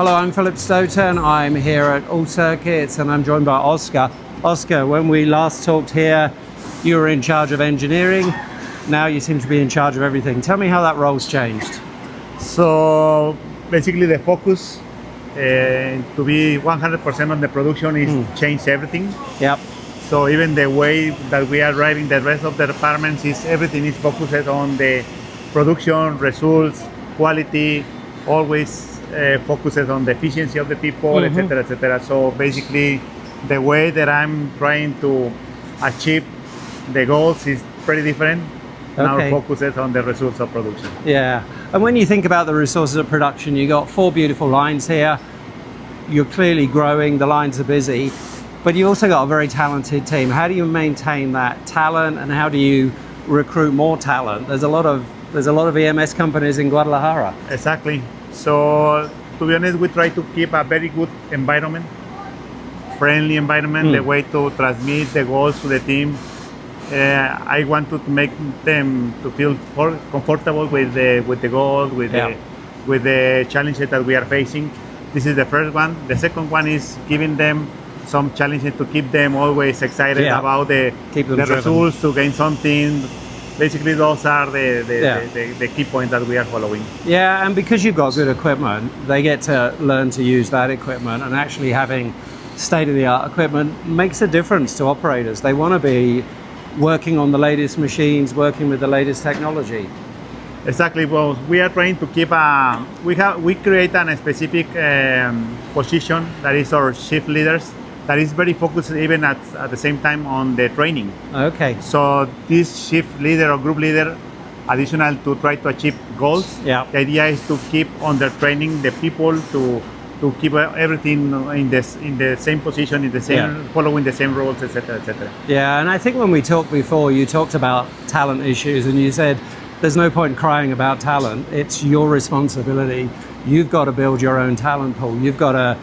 Hello, I'm Philip Stoughton. I'm here at All Circuits and I'm joined by Oscar. Oscar, when we last talked here, you were in charge of engineering. Now you seem to be in charge of everything. Tell me how that role's changed. So basically the focus to be 100% on the production is changed everything. Yep. So even the way that we are driving the rest of the departments is everything is focused on the production, results, quality, always focuses on the efficiency of the people, etc., etc. So basically the way that I'm trying to achieve the goals is pretty different. Now focuses on the results of production. Yeah, and when you think about the resources of production, you got 4 beautiful lines here. You're clearly growing, the lines are busy, but you also got a very talented team. How do you maintain that talent and how do you recruit more talent? There's a lot of EMS companies in Guadalajara. Exactly. So to be honest, we try to keep a very good environment, friendly environment, the way to transmit the goals to the team. I want to make them to feel comfortable with the goal, with the challenges that we are facing. This is the first one. The second one is giving them some challenges to keep them always excited about the results, to gain something. Basically, those are the key points that we are following. Yeah, and because you've got good equipment, they get to learn to use that equipment, and actually having state-of-the-art equipment makes a difference to operators. They want to be working on the latest machines, working with the latest technology. Exactly. Well, we are trying to keep we create a specific position that is our shift leaders, that is very focused even at the same time on the training. Okay. So this shift leader or group leader, additional to try to achieve goals, the idea is to keep on the training the people to keep everything in the same position, in the same following the same rules, etc., etc. Yeah, and I think when we talked before, you talked about talent issues, and you said there's no point crying about talent. It's your responsibility. You've got to build your own talent pool. You've got to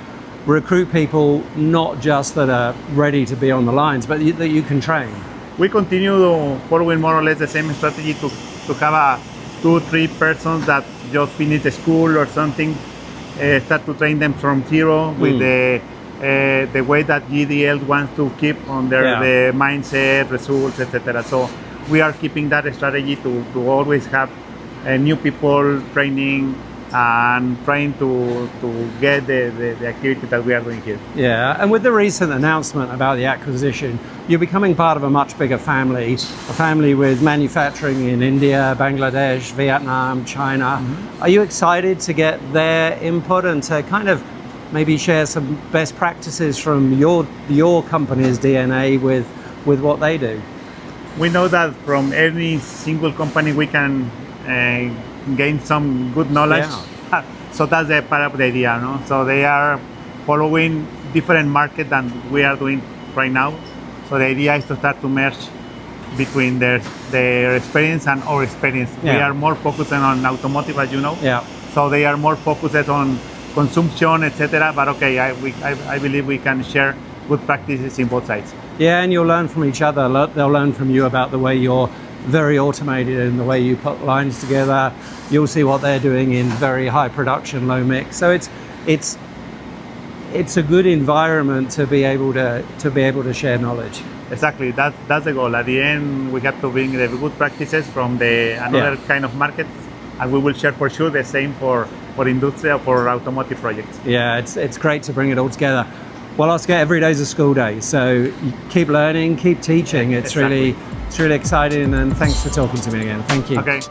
recruit people not just that are ready to be on the lines, but that you can train. We continue following more or less the same strategy to have 2-3 persons that just finish the school or something. Start to train them from zero with the way that GDL wants to keep on their the mindset, results, etc. So we are keeping that strategy to always have new people training and trying to get the activity that we are doing here. Yeah, and with the recent announcement about the acquisition, you're becoming part of a much bigger family, a family with manufacturing in India, Bangladesh, Vietnam, China. Are you excited to get their input and to kind of maybe share some best practices from your company's DNA with what they do? We know that from any single company we can gain some good knowledge. So that's the part of the idea, no? So they are following different market than we are doing right now. So the idea is to start to merge between their experience and our experience. We are more focused on automotive, as you know. So they are more focused on consumption, etc. But okay, I believe we can share good practices in both sides. Yeah, and you'll learn from each other. They'll learn from you about the way you're very automated and the way you put lines together. You'll see what they're doing in very high production, low mix. So it's a good environment to be able to share knowledge. Exactly, that's the goal. At the end, we have to bring the good practices from another kind of market, and we will share for sure the same for industrial, for automotive projects. Yeah, it's great to bring it all together. Well, Oscar, every day's a school day, so keep learning, keep teaching. It's really exciting, and thanks for talking to me again. Thank you. Okay.